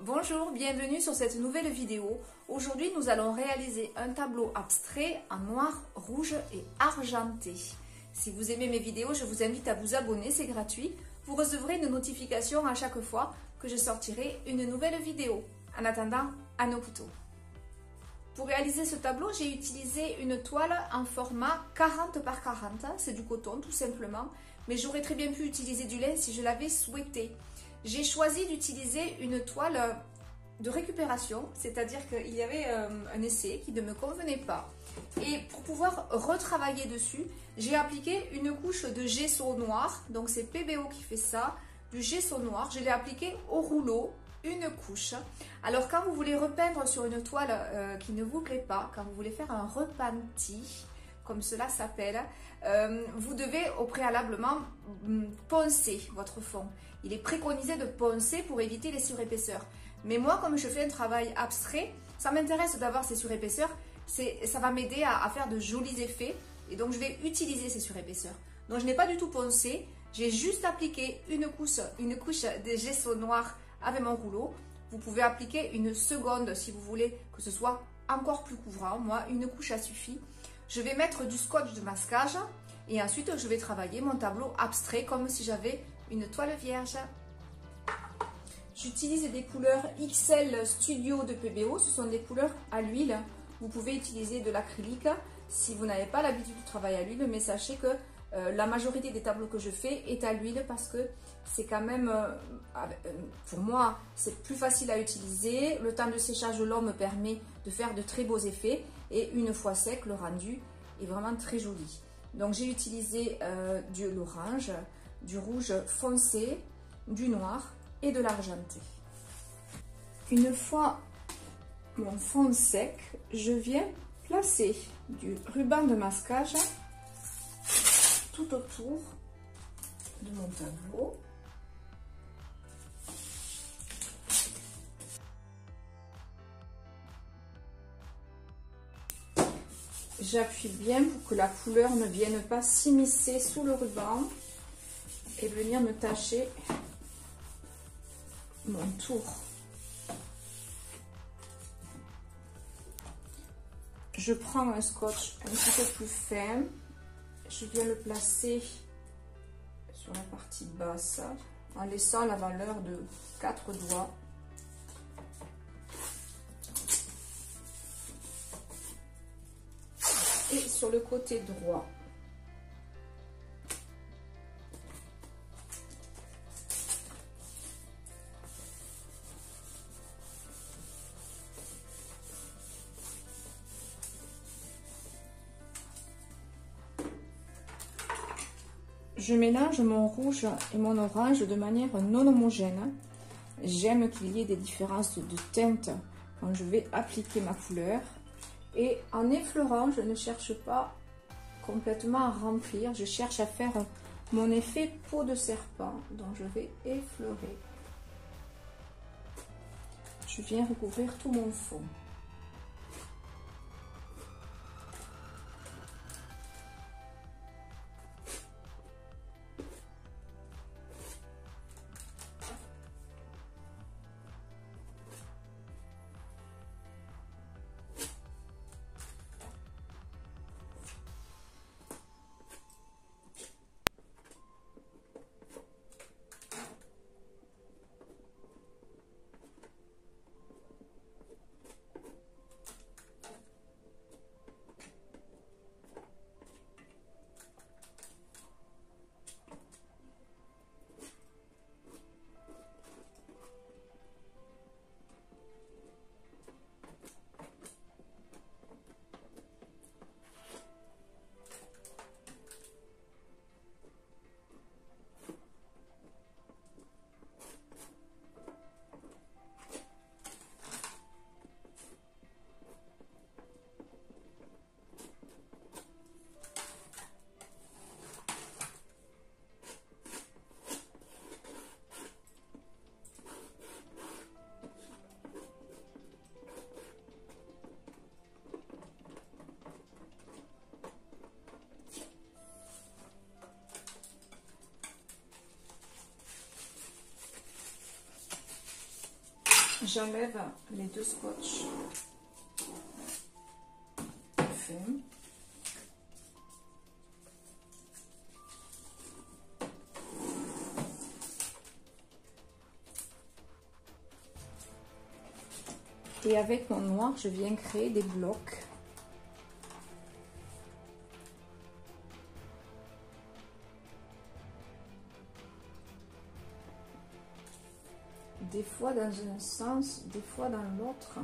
Bonjour, bienvenue sur cette nouvelle vidéo. Aujourd'hui, nous allons réaliser un tableau abstrait en noir, rouge et argenté. Si vous aimez mes vidéos, je vous invite à vous abonner, c'est gratuit. Vous recevrez une notification à chaque fois que je sortirai une nouvelle vidéo. En attendant, à nos couteaux. Pour réaliser ce tableau, j'ai utilisé une toile en format 40 par 40. C'est du coton tout simplement, mais j'aurais très bien pu utiliser du lin si je l'avais souhaité. J'ai choisi d'utiliser une toile de récupération, c'est-à-dire qu'il y avait un essai qui ne me convenait pas. Et pour pouvoir retravailler dessus, j'ai appliqué une couche de gesso noir, donc c'est PBO qui fait ça, du gesso noir. Je l'ai appliqué au rouleau, une couche. Alors quand vous voulez repeindre sur une toile qui ne vous plaît pas, quand vous voulez faire un repenti, comme cela s'appelle, vous devez au préalablement poncer votre fond. Il est préconisé de poncer pour éviter les surépaisseurs. Mais moi, comme je fais un travail abstrait, ça m'intéresse d'avoir ces surépaisseurs. Ça va m'aider à faire de jolis effets. Et donc, je vais utiliser ces surépaisseurs. Donc, je n'ai pas du tout poncé. J'ai juste appliqué une couche de gesso noir avec mon rouleau. Vous pouvez appliquer une seconde si vous voulez que ce soit encore plus couvrant. Moi, une couche a suffi. Je vais mettre du scotch de masquage et ensuite je vais travailler mon tableau abstrait comme si j'avais une toile vierge. J'utilise des couleurs XL Studio de PBO, ce sont des couleurs à l'huile. Vous pouvez utiliser de l'acrylique si vous n'avez pas l'habitude de travailler à l'huile, mais sachez que la majorité des tableaux que je fais est à l'huile parce que c'est quand même, pour moi, c'est plus facile à utiliser. Le temps de séchage long me permet de faire de très beaux effets et une fois sec, le rendu est vraiment très joli. Donc j'ai utilisé de l'orange, du rouge foncé, du noir et de l'argenté. Une fois mon fond sec, je viens placer du ruban de masquage tout autour de mon tableau. J'appuie bien pour que la couleur ne vienne pas s'immiscer sous le ruban et venir me tacher mon tour. Je prends un scotch un petit peu plus fin. Je viens le placer sur la partie basse en laissant la valeur de 4 doigts. Et sur le côté droit. Je mélange mon rouge et mon orange de manière non homogène. J'aime qu'il y ait des différences de teinte quand je vais appliquer ma couleur. Et en effleurant, je ne cherche pas complètement à remplir. Je cherche à faire mon effet peau de serpent. Donc je vais effleurer. Je viens recouvrir tout mon fond. j'enlève les deux scotch. Et avec mon noir, je viens créer des blocs. Des fois dans un sens, des fois dans l'autre.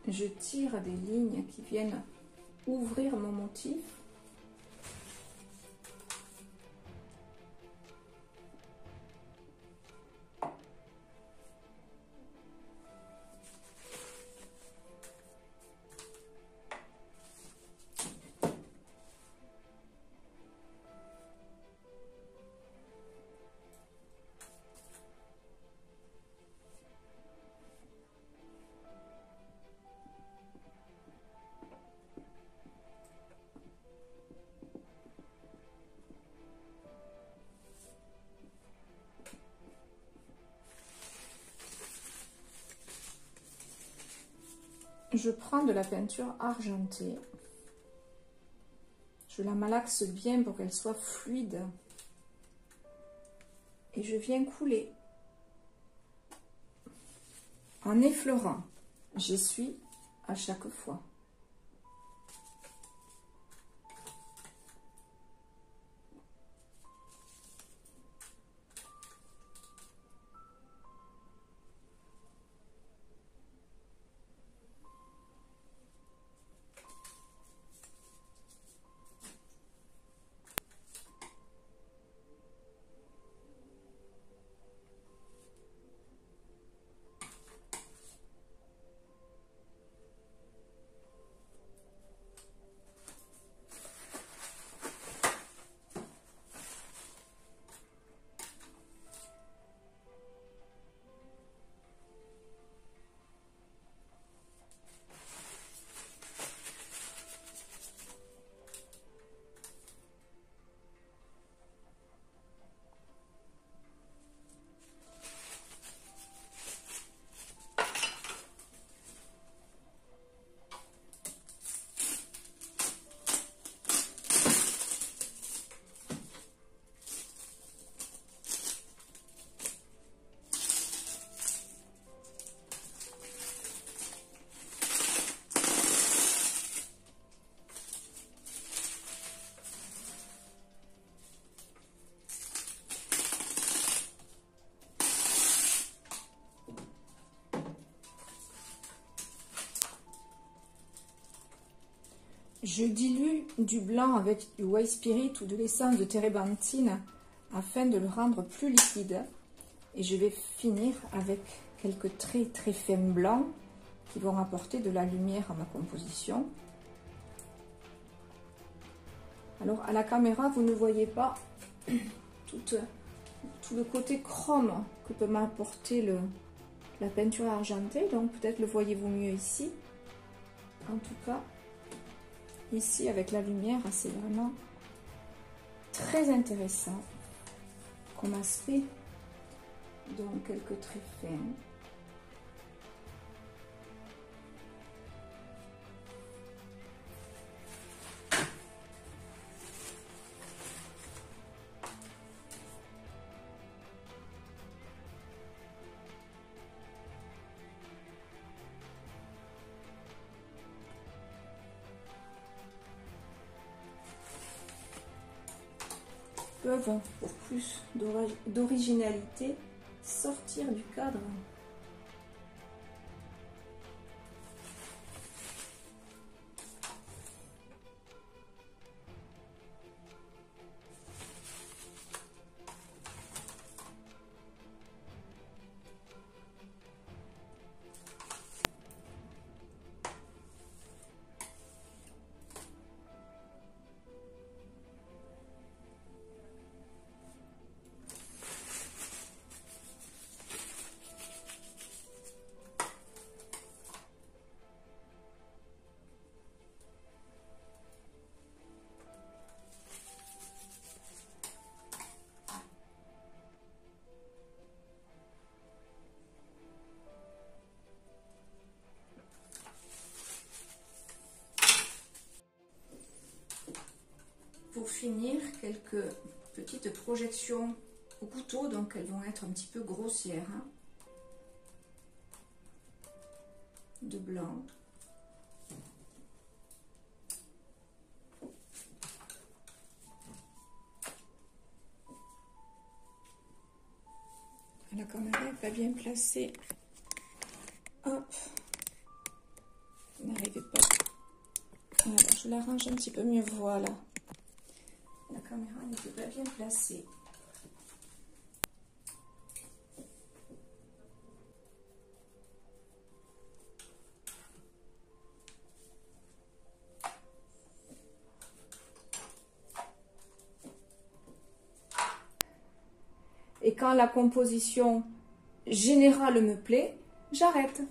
Je tire des lignes qui viennent ouvrir mon motif. Je prends de la peinture argentée. Je la malaxe bien pour qu'elle soit fluide. Et je viens couler. En effleurant, j'essuie à chaque fois. Je dilue du blanc avec du white spirit ou de l'essence de térébenthine afin de le rendre plus liquide. Et je vais finir avec quelques traits très fins blancs qui vont apporter de la lumière à ma composition. Alors à la caméra, vous ne voyez pas tout le côté chrome que peut m'apporter la peinture argentée. Donc peut-être le voyez-vous mieux ici. En tout cas, ici avec la lumière, c'est vraiment très intéressant comme aspect. Donc quelques traits fins. peuvent, pour plus d'originalité, sortir du cadre. Pour finir, quelques petites projections au couteau, donc elles vont être un petit peu grossières, hein, de blanc. La caméra n'est pas bien placée. Hop, vous n'arrivez pas. Alors, je l'arrange un petit peu mieux, voilà. La caméra n'était pas bien placée. Et quand la composition générale me plaît, j'arrête.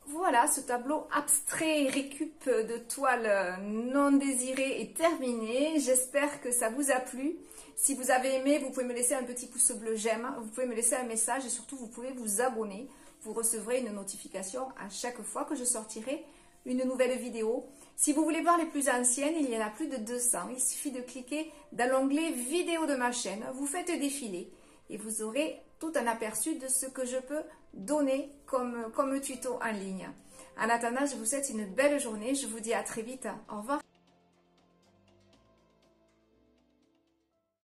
Voilà, ce tableau abstrait et récup de toile non désirée est terminé. J'espère que ça vous a plu. Si vous avez aimé, vous pouvez me laisser un petit pouce bleu j'aime. Vous pouvez me laisser un message et surtout vous pouvez vous abonner. Vous recevrez une notification à chaque fois que je sortirai une nouvelle vidéo. Si vous voulez voir les plus anciennes, il y en a plus de 200. Il suffit de cliquer dans l'onglet vidéo de ma chaîne. Vous faites défiler et vous aurez tout un aperçu de ce que je peux donner comme tuto en ligne. En attendant, je vous souhaite une belle journée. Je vous dis à très vite. Au revoir.